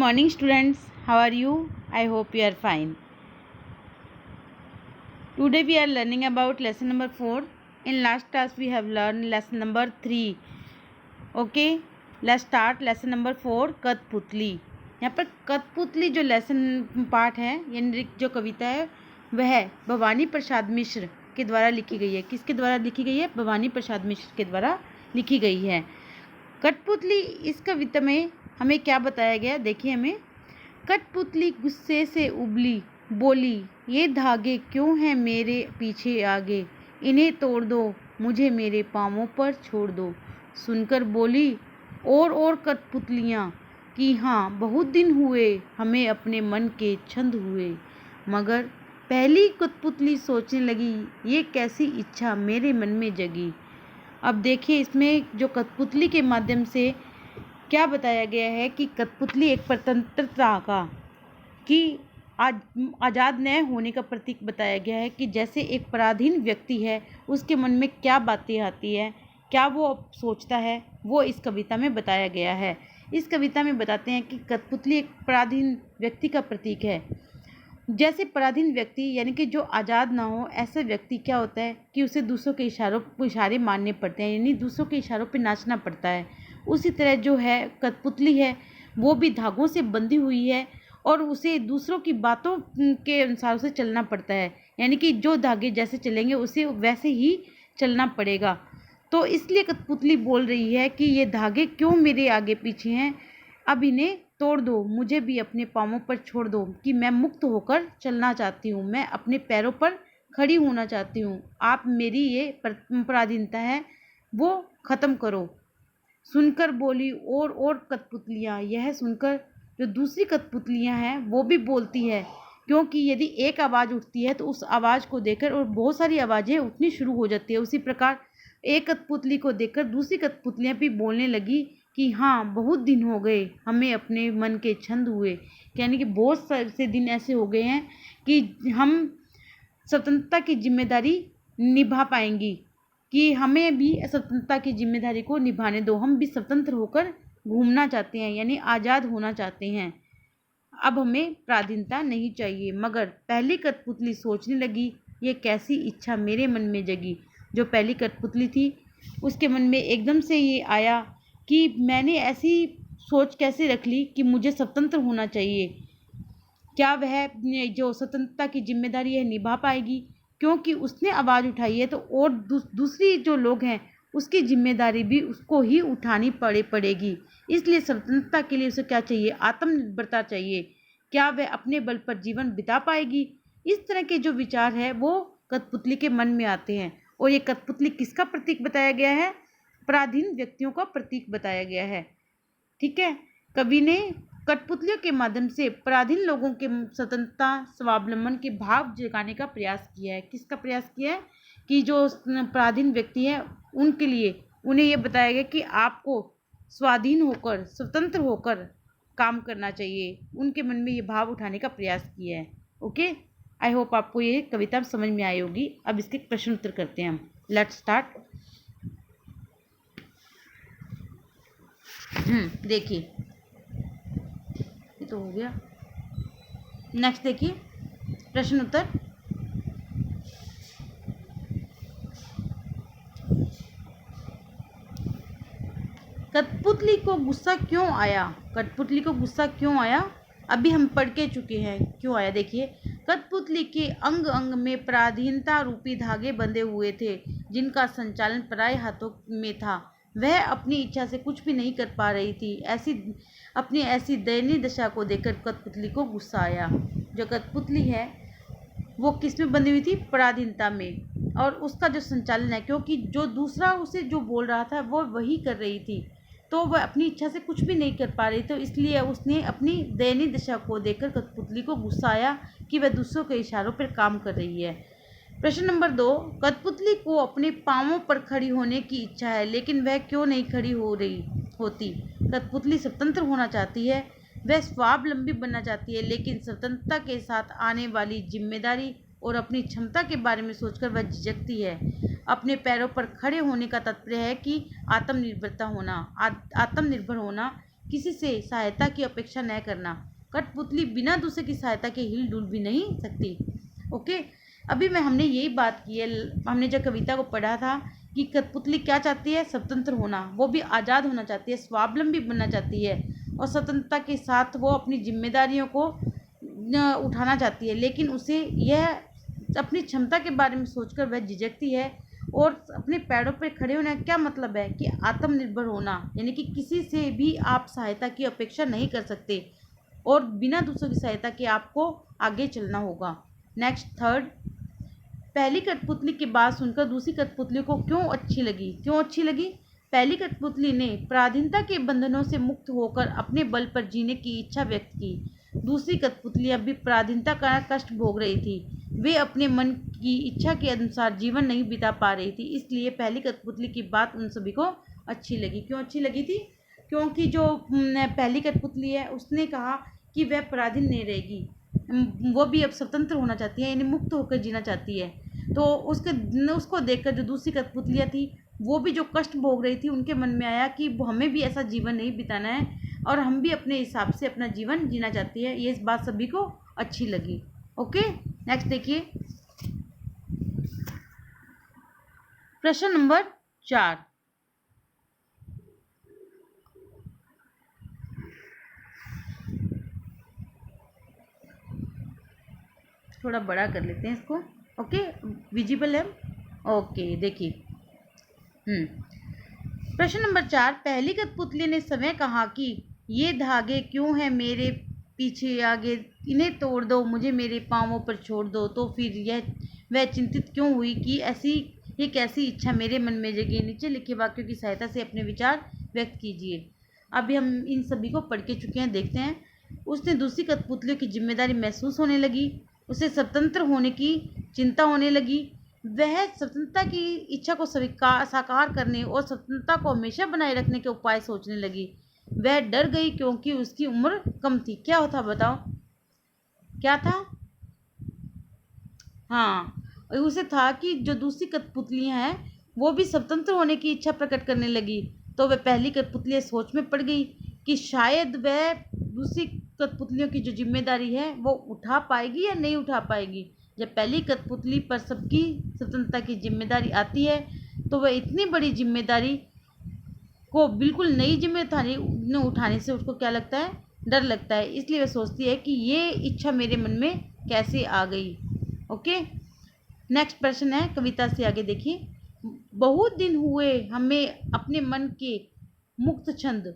morning, students. How are you? I hope you are fine. Today we are learning about lesson number 4. In last class we have learned lesson number 3. Okay, let's start lesson number 4, कठपुतली. यहाँ पर कठपुतली जो lesson part है यानी जो कविता है वह भवानी प्रसाद मिश्र के द्वारा लिखी गई है. किसके द्वारा लिखी गई है? भवानी प्रसाद मिश्र के द्वारा लिखी गई है. कठपुतली इस कविता में हमें क्या बताया गया? देखिए हमें. कठपुतली गुस्से से उबली, बोली, ये धागे क्यों हैं मेरे पीछे आगे, इन्हें तोड़ दो, मुझे मेरे पाँवों पर छोड़ दो. सुनकर बोली और कठपुतलियाँ कि हाँ बहुत दिन हुए हमें अपने मन के छंद हुए. मगर पहली कठपुतली सोचने लगी, ये कैसी इच्छा मेरे मन में जगी. अब देखिए इसमें जो कठपुतली के माध्यम से क्या बताया गया है कि कठपुतली एक स्वतंत्रता का कि आज़ाद न होने का प्रतीक बताया गया है कि जैसे एक पराधीन व्यक्ति है उसके मन में क्या बातें आती है, क्या वो सोचता है, वो इस कविता में बताया गया है. इस कविता में बताते हैं कि कठपुतली एक पराधीन व्यक्ति का प्रतीक है. जैसे पराधीन व्यक्ति यानी कि जो आज़ाद ना हो, ऐसा व्यक्ति क्या होता है कि उसे दूसरों के इशारे मानने पड़ते हैं, यानी दूसरों के इशारों पे नाचना पड़ता है. उसी तरह जो है कठपुतली है वो भी धागों से बंधी हुई है और उसे दूसरों की बातों के अनुसार उसे चलना पड़ता है, यानी कि जो धागे जैसे चलेंगे उसे वैसे ही चलना पड़ेगा. तो इसलिए कठपुतली बोल रही है कि ये धागे क्यों मेरे आगे पीछे हैं, अब इन्हें तोड़ दो, मुझे भी अपने पाँवों पर छोड़ दो कि मैं मुक्त होकर चलना चाहती हूँ, मैं अपने पैरों पर खड़ी होना चाहती हूँ. आप मेरी ये पराधीनता है वो ख़त्म करो. सुनकर बोली और कठपुतलियाँ. यह सुनकर जो दूसरी कठपुतलियाँ हैं वो भी बोलती है, क्योंकि यदि एक आवाज़ उठती है तो उस आवाज़ को देखकर और बहुत सारी आवाज़ें उठनी शुरू हो जाती है. उसी प्रकार एक कठपुतली को देखकर दूसरी कठपुतलियाँ भी बोलने लगी कि हाँ बहुत दिन हो गए हमें अपने मन के छंद हुए, यानी कि बहुत से दिन ऐसे हो गए हैं कि हम स्वतंत्रता की जिम्मेदारी निभा पाएंगी, कि हमें भी स्वतंत्रता की जिम्मेदारी को निभाने दो, हम भी स्वतंत्र होकर घूमना चाहते हैं, यानी आज़ाद होना चाहते हैं, अब हमें पराधीनता नहीं चाहिए. मगर पहली कठपुतली सोचने लगी, ये कैसी इच्छा मेरे मन में जगी. जो पहली कठपुतली थी उसके मन में एकदम से ये आया कि मैंने ऐसी सोच कैसे रख ली कि मुझे स्वतंत्र होना चाहिए, क्या वह जो स्वतंत्रता की जिम्मेदारी है निभा पाएगी, क्योंकि उसने आवाज़ उठाई है तो और दूसरी जो लोग हैं उसकी जिम्मेदारी भी उसको ही उठानी पड़ेगी. इसलिए स्वतंत्रता के लिए उसे क्या चाहिए? आत्मनिर्भरता चाहिए. क्या वह अपने बल पर जीवन बिता पाएगी? इस तरह के जो विचार है वो कठपुतली के मन में आते हैं. और ये कठपुतली किसका प्रतीक बताया गया है? पराधीन व्यक्तियों का प्रतीक बताया गया है. ठीक है, कवि ने कठपुतलियों के माध्यम से पराधीन लोगों के स्वतंत्रता स्वावलंबन के भाव जगाने का प्रयास किया है. किसका प्रयास किया है? कि जो पराधीन व्यक्ति है उनके लिए उन्हें यह बताया गया कि आपको स्वाधीन होकर स्वतंत्र होकर काम करना चाहिए. उनके मन में ये भाव उठाने का प्रयास किया है. ओके, आई होप आपको ये कविता समझ में आई होगी. अब इसके प्रश्न उत्तर करते हैं हम. Let's start. देखिए ये तो हो गया. नेक्स्ट देखिए प्रश्न उत्तर. कठपुतली को गुस्सा क्यों आया? कठपुतली को गुस्सा क्यों आया अभी हम पढ़ के चुके हैं. क्यों आया देखिए. कठपुतली के अंग अंग में पराधीनता रूपी धागे बंधे हुए थे जिनका संचालन पराये हाथों में था. वह अपनी इच्छा से कुछ भी नहीं कर पा रही थी. अपनी ऐसी दयनीय दशा को देखकर कठपुतली को गुस्सा आया. जो कठपुतली है वो किस में बंधी हुई थी? पराधीनता में. और उसका जो संचालन है, क्योंकि जो दूसरा उसे जो बोल रहा था वो वही कर रही थी, तो वह अपनी इच्छा से कुछ भी नहीं कर पा रही, तो इसलिए उसने अपनी दयनीय दशा को देखकर कठपुतली को गुस्सा आया कि वह दूसरों के इशारों पर काम कर रही है. प्रश्न नंबर 2. कठपुतली को अपने पाँवों पर खड़ी होने की इच्छा है, लेकिन वह क्यों नहीं खड़ी होती? कठपुतली स्वतंत्र होना चाहती है, वह स्वावलंबी बनना चाहती है, लेकिन स्वतंत्रता के साथ आने वाली जिम्मेदारी और अपनी क्षमता के बारे में सोचकर वह झिझकती है. अपने पैरों पर खड़े होने का तात्पर्य है कि आत्मनिर्भर होना किसी से सहायता की अपेक्षा न करना। कठपुतली बिना दूसरे की सहायता के हिल डुल भी नहीं सकती। ओके, अभी हमने यही बात की है, हमने जब कविता को पढ़ा था कि कठपुतली क्या चाहती है, स्वतंत्र होना, वो भी आज़ाद होना चाहती है, स्वावलंबी बनना चाहती है और स्वतंत्रता के साथ वो अपनी जिम्मेदारियों को उठाना चाहती है, लेकिन उसे यह अपनी क्षमता के बारे में सोचकर वह झिझकती है। और अपने पैरों पर खड़े होने का क्या मतलब है कि आत्मनिर्भर होना, यानी कि किसी से भी आप सहायता की अपेक्षा नहीं कर सकते और बिना दूसरों की सहायता के आपको आगे चलना होगा। नेक्स्ट थर्ड, पहली कठपुतली की बात सुनकर दूसरी कठपुतली को क्यों अच्छी लगी? पहली कठपुतली ने पराधीनता के बंधनों से मुक्त होकर अपने बल पर जीने की इच्छा व्यक्त की। दूसरी कठपुतली अभी पराधीनता का कष्ट भोग रही थी, वे अपने मन की इच्छा के अनुसार जीवन नहीं बिता पा रही थी, इसलिए पहली कठपुतली की बात उन सभी को अच्छी लगी। क्यों अच्छी लगी थी? क्योंकि जो पहली कठपुतली है उसने कहा कि वह पराधीन नहीं रहेगी, वो भी अब स्वतंत्र होना चाहती है, यानी मुक्त होकर जीना चाहती है। तो उसको देखकर जो दूसरी कठपुतलियाँ थी वो भी जो कष्ट भोग रही थी, उनके मन में आया कि हमें भी ऐसा जीवन नहीं बिताना है और हम भी अपने हिसाब से अपना जीवन जीना चाहती है। ये इस बात सभी को अच्छी लगी। ओके, नेक्स्ट देखिए प्रश्न नंबर 4। थोड़ा बड़ा कर लेते हैं इसको। ओके, विजिबल है? ओके, देखिए प्रश्न नंबर 4, पहली कठपुतली ने समय कहा कि ये धागे क्यों हैं मेरे पीछे आगे, इन्हें तोड़ दो, मुझे मेरे पाँवों पर छोड़ दो। तो फिर वह चिंतित क्यों हुई कि ये कैसी इच्छा मेरे मन में जगी। नीचे लिखे वाक्यों की सहायता से अपने विचार व्यक्त कीजिए। अभी हम इन सभी को पढ़ के चुके हैं, देखते हैं। उसने दूसरी कठपुतलियों की जिम्मेदारी महसूस होने लगी, उसे स्वतंत्र होने की चिंता होने लगी, वह स्वतंत्रता की इच्छा को साकार करने और स्वतंत्रता को हमेशा बनाए रखने के उपाय सोचने लगी। वह डर गई क्योंकि उसकी उम्र कम थी। क्या होता बताओ, क्या था? हाँ, उसे था कि जो दूसरी कठपुतलियाँ हैं वो भी स्वतंत्र होने की इच्छा प्रकट करने लगी। तो वह पहली कठपुतली सोच में पड़ गई कि शायद वह दूसरी कठपुतलियों की जो जिम्मेदारी है वो उठा पाएगी या नहीं उठा पाएगी। जब पहली कठपुतली पर सबकी स्वतंत्रता की जिम्मेदारी आती है तो वह इतनी बड़ी जिम्मेदारी को बिल्कुल नई जिम्मेदारी उठाने से उसको क्या लगता है? डर लगता है। इसलिए वह सोचती है कि ये इच्छा मेरे मन में कैसे आ गई। ओके, नेक्स्ट प्रश्न है, कविता से आगे देखिए। बहुत दिन हुए हमें अपने मन के मुक्त छंद।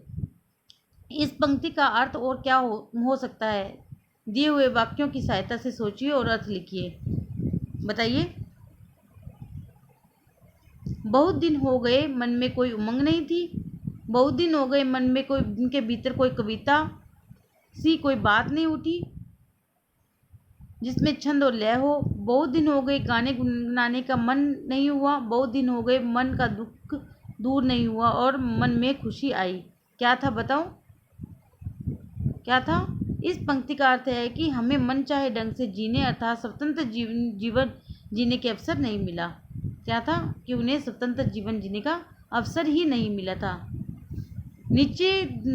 इस पंक्ति का अर्थ और क्या हो सकता है? दिए हुए वाक्यों की सहायता से सोचिए और अर्थ लिखिए। बताइए। बहुत दिन हो गए मन में कोई उमंग नहीं थी। बहुत दिन हो गए मन में कोई, उनके भीतर कोई कविता सी कोई बात नहीं उठी जिसमें छंद और लय हो। बहुत दिन हो गए गाने गुनगुनाने का मन नहीं हुआ। बहुत दिन हो गए मन का दुख दूर नहीं हुआ और मन में खुशी आई। क्या था बताओ, क्या था? इस पंक्ति का अर्थ है कि हमें मन चाहे ढंग से जीने अर्थात स्वतंत्र जीवन जीने के अवसर नहीं मिला। क्या था? कि उन्हें स्वतंत्र जीवन जीने का अवसर ही नहीं मिला था। नीचे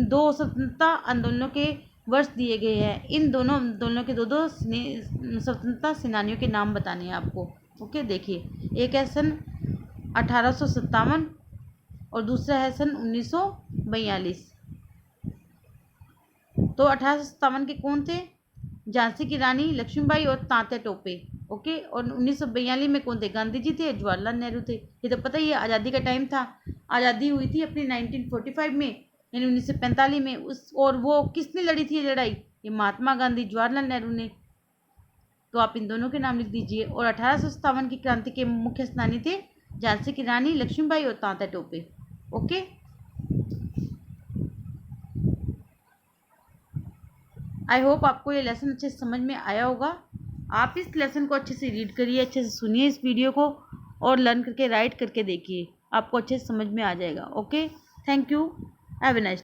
2 स्वतंत्रता आंदोलनों के वर्ष दिए गए हैं। इन दोनों आंदोलनों के दो स्वतंत्रता सेनानियों के नाम बताने हैं आपको। ओके, देखिए, एक है सन 1857 और दूसरा है सन 1942। तो 1857 के कौन थे? झांसी की रानी लक्ष्मीबाई और तात्या टोपे। ओके, और 1942 में कौन थे? गांधी जी थे, जवाहरलाल नेहरू थे। ये तो पता ही है, आज़ादी का टाइम था। आज़ादी हुई थी अपनी 1945 में, यानी 1945 में। और वो किसने लड़ी थी ये लड़ाई? ये महात्मा गांधी, जवाहरलाल नेहरू ने। तो आप इन दोनों के नाम लिख दीजिए। और 1857 की क्रांति के मुख्य सेनानी थे झांसी की रानी लक्ष्मीबाई और Tatya Tope. Okay, I hope आपको ये लेसन अच्छे से समझ में आया होगा। आप इस लेसन को अच्छे से रीड करिए, अच्छे से सुनिए इस वीडियो को और लर्न करके राइट करके देखिए, आपको अच्छे से समझ में आ जाएगा। Okay, thank you, have a nice.